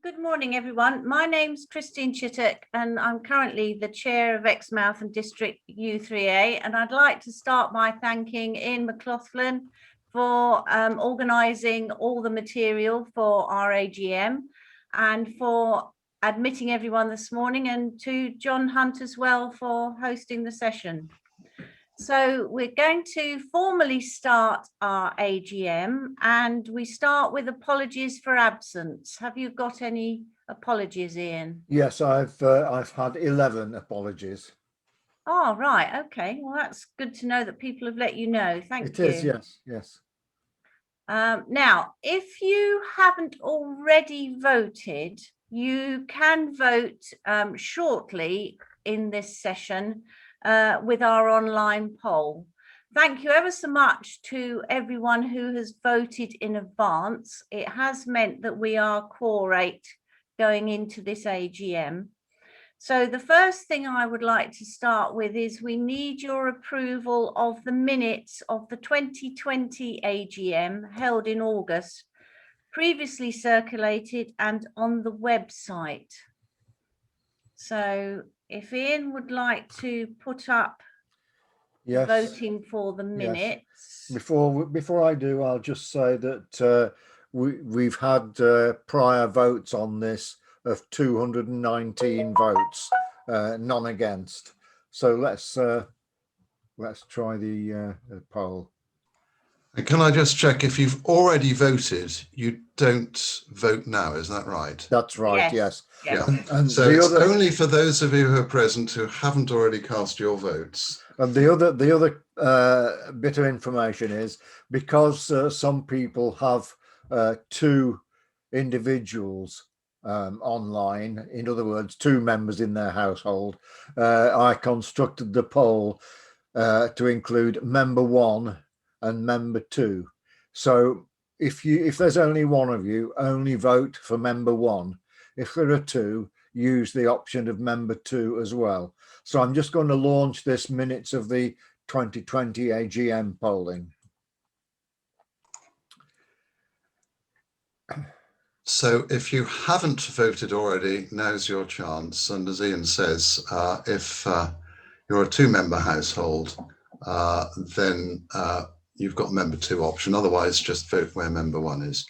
Good morning, everyone. My name's Christine Chittock, and I'm currently the chair of Exmouth and District U3a. And I'd like to start by thanking Ian McLaughlin for organising all the material for our AGM and for admitting everyone this morning, and to John Hunt as well for hosting the session. So we're going to formally start our AGM, and we start with apologies for absence. Have you got any apologies, Ian? Yes, I've had 11 apologies. Oh, right. Okay. Well, that's good to know that people have let you know. Thank you. It is, yes. Now, if you haven't already voted, you can vote shortly in this session with our online poll. Thank you ever so much to everyone who has voted in advance. It has meant that we are quorate going into this AGM. So the first thing I would like to start with is we need your approval of the minutes of the 2020 AGM held in August, previously circulated and on the website. So if Ian would like to put up voting for the minutes. Yes. Before I do, I'll just say that we've had prior votes on this of 219 votes, none against. So let's try the poll. And can I just check, if you've already voted, you don't vote now, is that right? That's right, yes. Yeah. And so it's only for those of you who are present who haven't already cast your votes. And the other bit of information is, because some people have two individuals online, in other words, two members in their household, I constructed the poll to include member 1 and member 2. So if there's only one of you, only vote for member 1. If there are two, use the option of member 2 as well. So I'm just going to launch this minutes of the 2020 AGM polling. So if you haven't voted already, now's your chance. And as Ian says, if you're a 2-member household, then you've got member 2 option. Otherwise, just vote where member 1 is.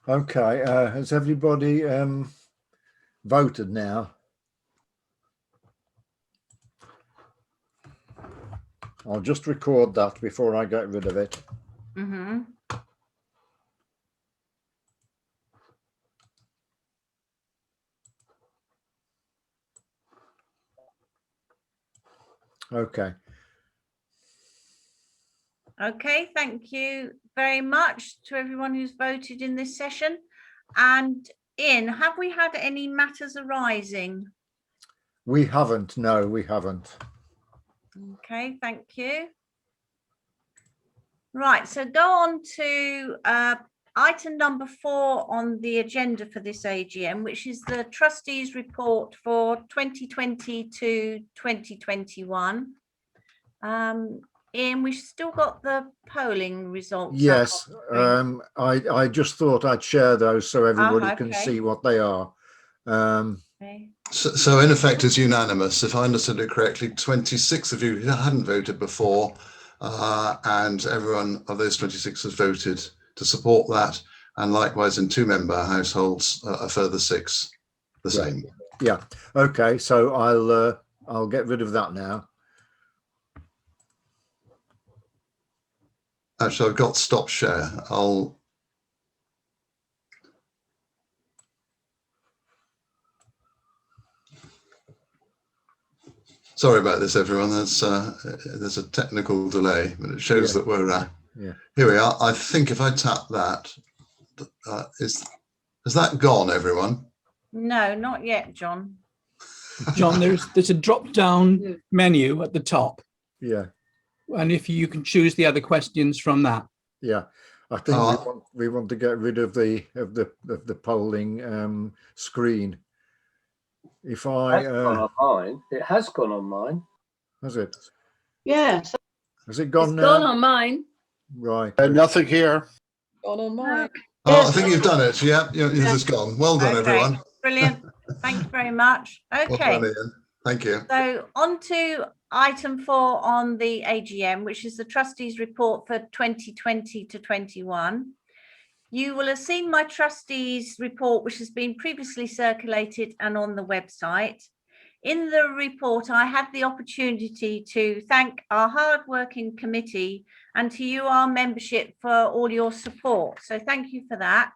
Okay, has everybody voted now? I'll just record that before I get rid of it. Mm-hmm. Okay. Okay, thank you very much to everyone who's voted in this session. And Ian, have we had any matters arising? We haven't, no, we haven't. Okay, thank you. Right, so go on to item number 4 on the agenda for this AGM, which is the trustees' report for 2020 to 2021. Ian, we've still got the polling results. Yes, I just thought I'd share those so everybody can see what they are. So in effect, it's unanimous. If I understood it correctly, 26 of you hadn't voted before, and everyone of those 26 has voted to support that. And likewise, in 2-member households, a further 6, the same. Yeah. Okay. So I'll get rid of that now. Actually, I've got stop share. Sorry about this, everyone. There's a technical delay, but it shows that we're here we are. I think if I tap that, has that gone, everyone? No, not yet, John. John, there's a drop-down menu at the top. Yeah. and if you can choose the other questions from that. Yeah, I think we want to get rid of the polling screen. If I gone on mine. It has gone on mine. has it? Yes, Has it gone it's now? gone on mine. Right. Nothing here. Gone on mine. Oh, I think you've done it. Yeah, yours is gone. Well done, Okay, everyone. brilliant. Thank you very much. Well Okay, done, Ian. Thank you. so on to item 4 on the AGM, which is the trustees report for 2020 to 21. You will have seen my trustees report, which has been previously circulated and on the website. In the report, I had the opportunity to thank our hard-working committee and to you, our membership, for all your support. So thank you for that.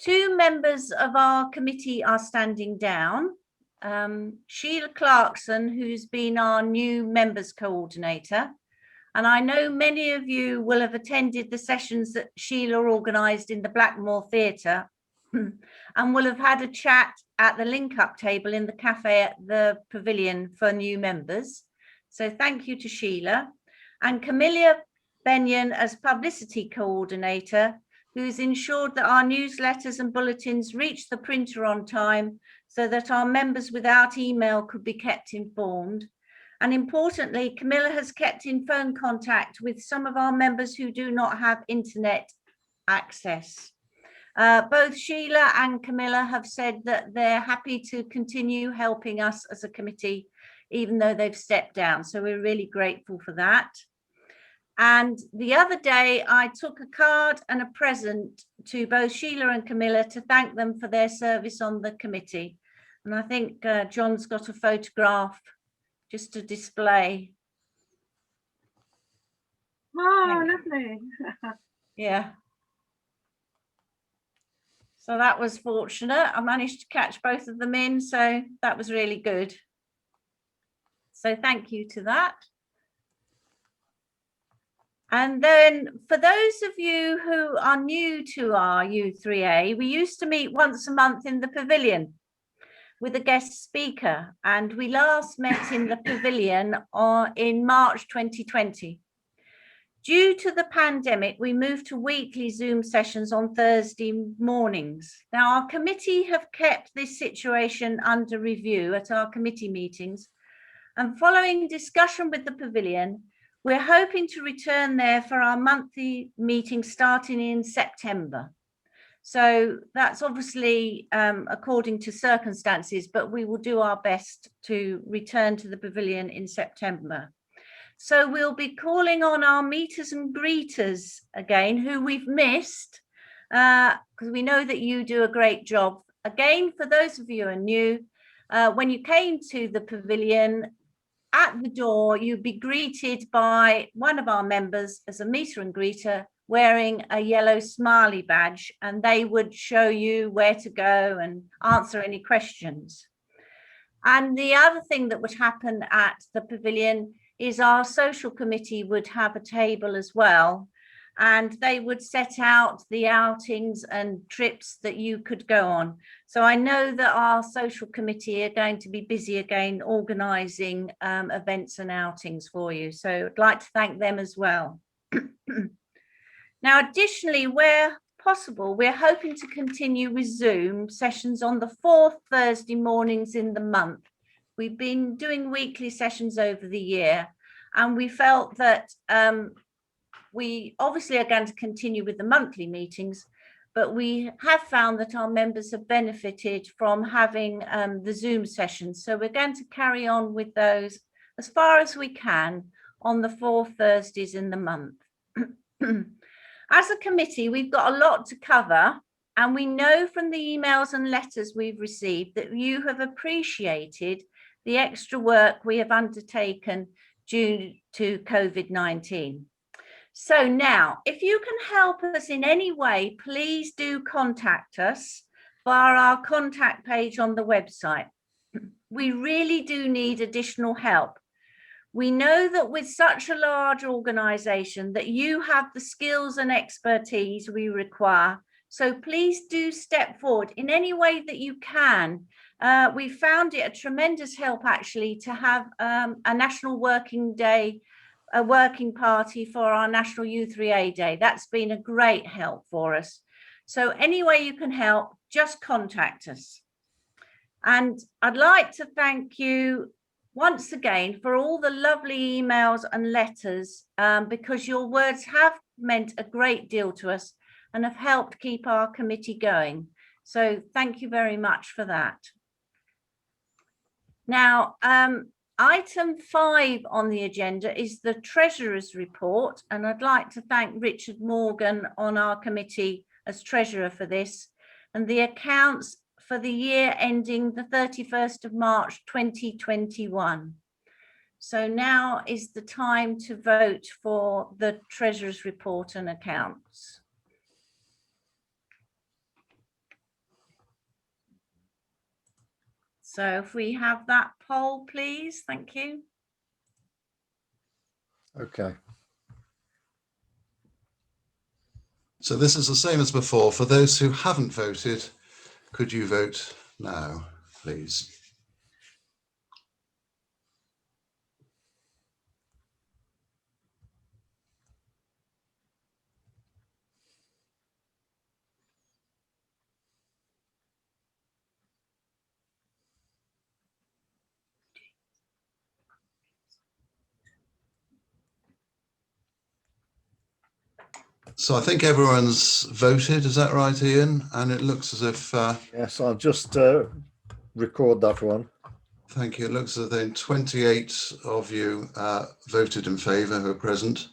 2 members of our committee are standing down. Sheila Clarkson, who's been our new members coordinator. And I know many of you will have attended the sessions that Sheila organised in the Blackmore Theatre and will have had a chat at the link-up table in the cafe at the pavilion for new members. So thank you to Sheila. And Camilla Benyon as publicity coordinator, who's ensured that our newsletters and bulletins reach the printer on time so that our members without email could be kept informed. And importantly, Camilla has kept in phone contact with some of our members who do not have internet access. Both Sheila and Camilla have said that they're happy to continue helping us as a committee, even though they've stepped down. So we're really grateful for that. And the other day, I took a card and a present to both Sheila and Camilla to thank them for their service on the committee. And I think John's got a photograph just to display. Oh, lovely. Yeah. So that was fortunate. I managed to catch both of them in, so that was really good. So thank you to that. And then for those of you who are new to our U3A, we used to meet once a month in the pavilion with a guest speaker, and we last met in the pavilion in March 2020. Due to the pandemic, we moved to weekly Zoom sessions on Thursday mornings. Now, our committee have kept this situation under review at our committee meetings, and following discussion with the pavilion, we're hoping to return there for our monthly meeting starting in September. So that's obviously according to circumstances, but we will do our best to return to the pavilion in September. So we'll be calling on our meeters and greeters again, who we've missed, because we know that you do a great job. Again, for those of you who are new, when you came to the pavilion, at the door, you'd be greeted by one of our members as a meter and greeter wearing a yellow smiley badge, and they would show you where to go and answer any questions. And the other thing that would happen at the pavilion is our social committee would have a table as well, and they would set out the outings and trips that you could go on. So I know that our social committee are going to be busy again organising events and outings for you. So I'd like to thank them as well. Now, additionally, where possible, we're hoping to continue with Zoom sessions on the 4th Thursday mornings in the month. We've been doing weekly sessions over the year, and we felt that we obviously are going to continue with the monthly meetings, but we have found that our members have benefited from having the Zoom sessions. So we're going to carry on with those as far as we can on the 4 Thursdays in the month. As a committee, we've got a lot to cover, and we know from the emails and letters we've received that you have appreciated the extra work we have undertaken due to COVID-19. So now, if you can help us in any way, please do contact us via our contact page on the website. We really do need additional help. We know that with such a large organisation that you have the skills and expertise we require. So please do step forward in any way that you can. We found it a tremendous help actually to have a National Working Day a working party for our National U3A Day. That's been a great help for us. So any way you can help, just contact us. And I'd like to thank you once again for all the lovely emails and letters, because your words have meant a great deal to us and have helped keep our committee going. So thank you very much for that. Now, item 5 on the agenda is the Treasurer's report, and I'd like to thank Richard Morgan on our committee as Treasurer for this, and the accounts for the year ending the 31st of March 2021. So now is the time to vote for the Treasurer's report and accounts. So if we have that poll, please, thank you. Okay. So this is the same as before. For those who haven't voted, could you vote now, please? So I think everyone's voted, is that right, Ian? And it looks as if, Yes, I'll just record that one. thank you, it looks as though 28 of you voted in favour who are present.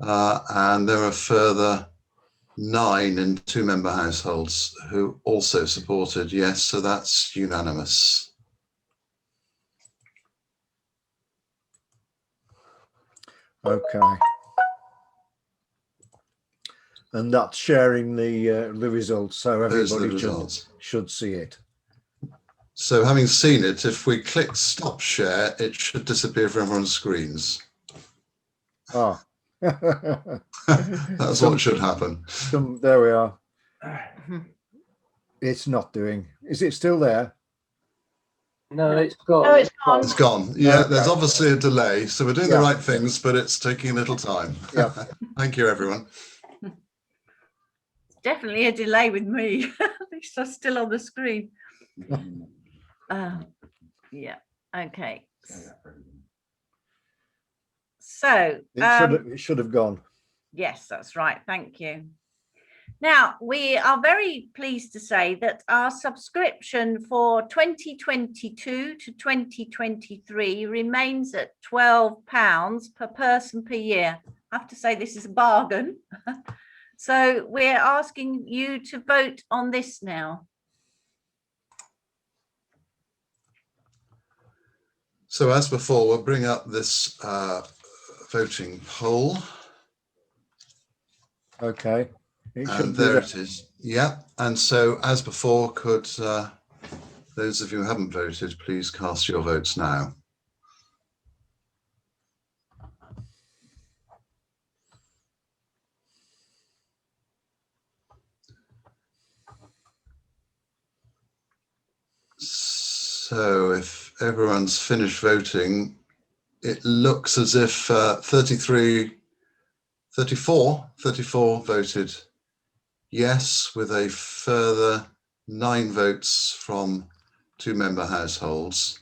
And there are further 9 in 2-member households who also supported yes, so that's unanimous. Okay. And that's sharing the results, so Those are the everybody results. should see it. So having seen it, if we click stop share, it should disappear from everyone's screens. Ah. That's what should happen. There we are. It's not doing. Is it still there? No, it's gone. No, it's gone. It's gone. Yeah, Okay. there's obviously a delay. So we're doing the Yeah. right things, but it's taking a little time. Yeah. Thank you, everyone. Definitely a delay with me. At least I'm still on the screen. Yeah, okay. So It should have gone. yes, that's right. Thank you. Now, we are very pleased to say that our subscription for 2022 to 2023 remains at £12 per person per year. I have to say this is a bargain. So we're asking you to vote on this now. So as before, we'll bring up this voting poll. Okay. It should And be there there. it is. Yeah. And so as before, could those of you who haven't voted, please cast your votes now. So if everyone's finished voting, it looks as if 34 voted yes, with a further 9 votes from 2-member households.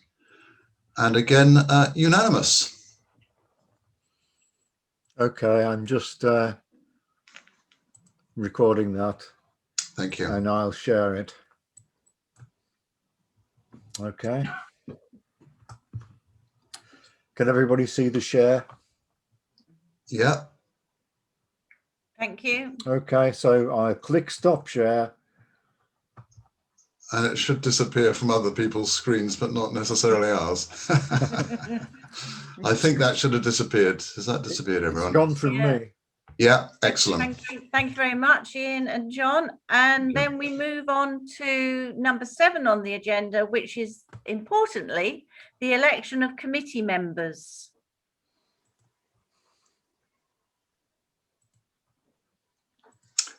And again, unanimous. Okay, I'm just recording that Thank you. and I'll share it. Okay. Can everybody see the share? Yeah. Thank you. Okay, so I click stop share. And it should disappear from other people's screens, but not necessarily ours. I think that should have disappeared. Has that disappeared, everyone? It's gone from Yeah. me. Yeah, excellent. Thank you very much, Ian and John. And then we move on to number 7 on the agenda, which is importantly the election of committee members.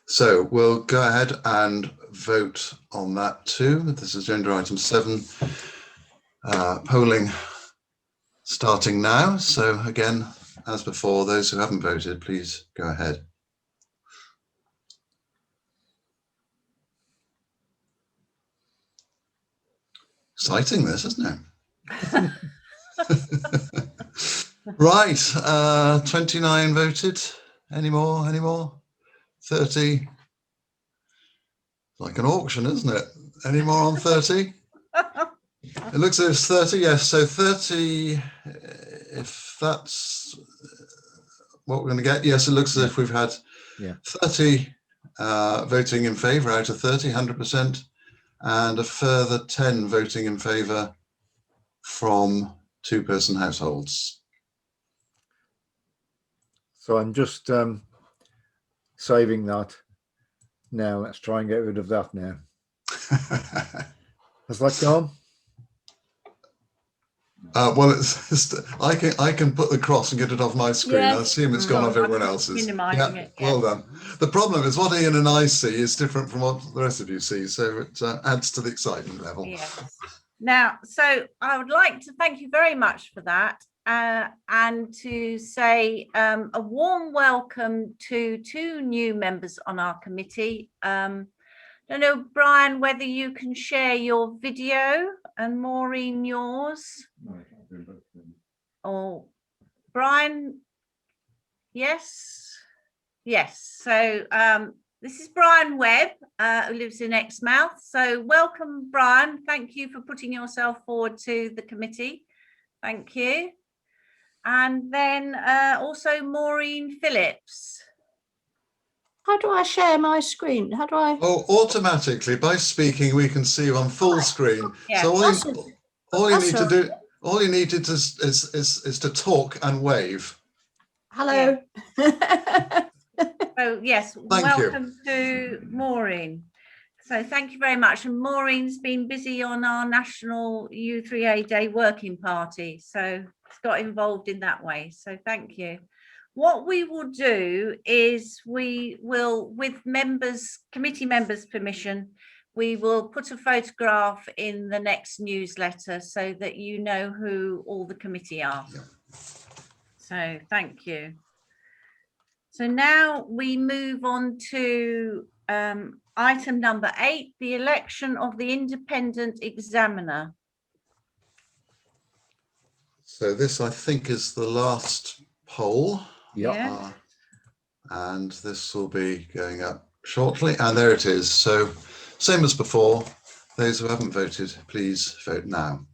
So we'll go ahead and vote on that too. This is agenda item 7, polling starting now. So again, as before, those who haven't voted, please go ahead. Exciting this, isn't it? Right, 29 voted. Any more? Any more? 30. Like an auction, isn't it? Any more on 30? It looks as if 30, yes. So 30, if that's what we're going to get. Yes, it looks as if we've had 30 voting in favour out of 30, 100%, and a further 10 voting in favour from two-person households. So I'm just saving that now. Let's try and get rid of that now. Has that gone? Well, I can put the cross and get it off my screen. Yes. I assume it's gone off everyone else's. Minimising it, Well done. The problem is what Ian and I see is different from what the rest of you see, so it adds to the excitement level. Yes. Now, so I would like to thank you very much for that, and to say a warm welcome to 2 new members on our committee. I don't know, Brian, whether you can share your video, and Maureen yours. Or Brian, yes. So this is Brian Webb, who lives in Exmouth. So welcome, Brian. Thank you for putting yourself forward to the committee. Thank you. And then also Maureen Phillips. How do I share my screen? How do I? Oh, automatically by speaking, we can see you on full screen. Yeah. So all you need to Awesome. do, all you need to do is to talk and wave. Hello. So yes, Thank you. welcome to Maureen. So thank you very much. And Maureen's been busy on our National U3a Day working party, so it's got involved in that way. So thank you. What we will do is we will, with committee members' permission, we will put a photograph in the next newsletter so that you know who all the committee are. Yeah. So thank you. So now we move on to item number 8, the election of the independent examiner. So this, I think, is the last poll. Yeah. And this will be going up shortly. And there it is. So same as before, those who haven't voted, please vote now.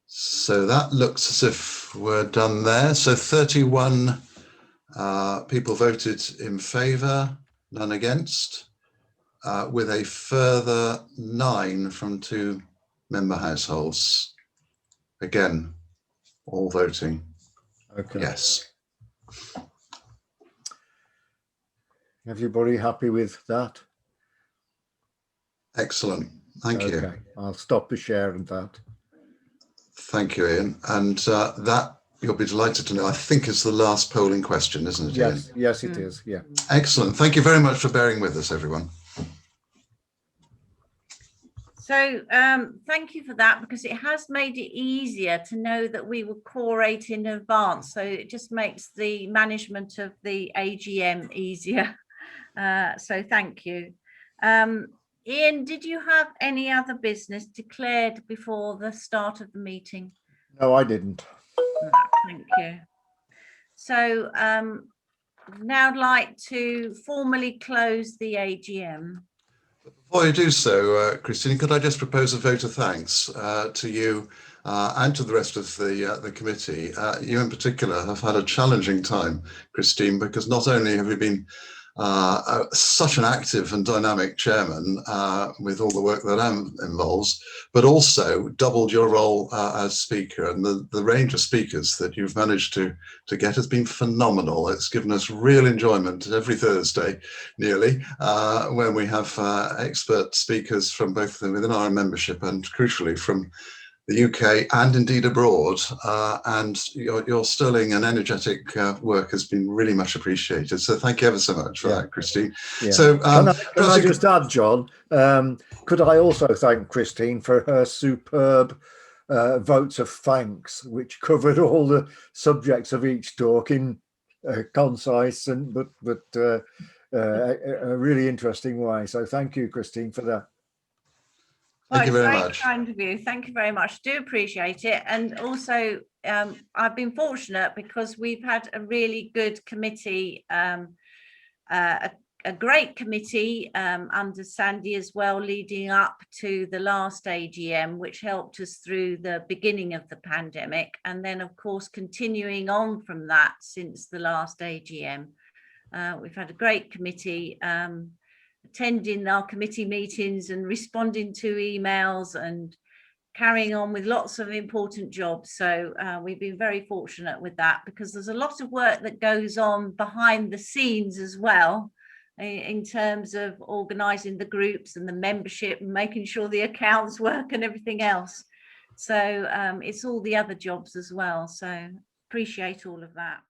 So that looks as if we're done there. So 31 people voted in favour, none against, with a further 9 from 2-member households. Again, all voting yes. Everybody happy with that? Excellent. Thank you. I'll stop the share and that. Thank you, Ian. And that, you'll be delighted to know, I think is the last polling question, isn't it, Ian? Yes, it is. Yeah. Excellent. Thank you very much for bearing with us, everyone. So thank you for that, because it has made it easier to know that we will quorate in advance. So it just makes the management of the AGM easier. So thank you. Ian, did you have any other business declared before the start of the meeting? No, I didn't. Thank you. So now I'd like to formally close the AGM. Before you do so, Christine, could I just propose a vote of thanks to you and to the rest of the committee. You in particular have had a challenging time, Christine, because not only have you been such an active and dynamic chairman with all the work that involves, but also doubled your role as speaker, and the range of speakers that you've managed to get has been phenomenal. It's given us real enjoyment every Thursday nearly when we have expert speakers from both within our membership and crucially from the UK and indeed abroad. And your sterling and energetic work has been really much appreciated. So thank you ever so much for that, Christine. Yeah. So can I just add, John, could I also thank Christine for her superb votes of thanks, which covered all the subjects of each talk in concise and but a really interesting way. So thank you, Christine, for that. Thank you very Very much. kind of you. Thank you very much. Do appreciate it. And also, I've been fortunate because we've had a really good committee, a great committee under Sandy as well, leading up to the last AGM, which helped us through the beginning of the pandemic. And then, of course, continuing on from that since the last AGM. We've had a great committee attending our committee meetings and responding to emails and carrying on with lots of important jobs. So we've been very fortunate with that, because there's a lot of work that goes on behind the scenes as well, in terms of organising the groups and the membership and making sure the accounts work and everything else. So it's all the other jobs as well. So appreciate all of that.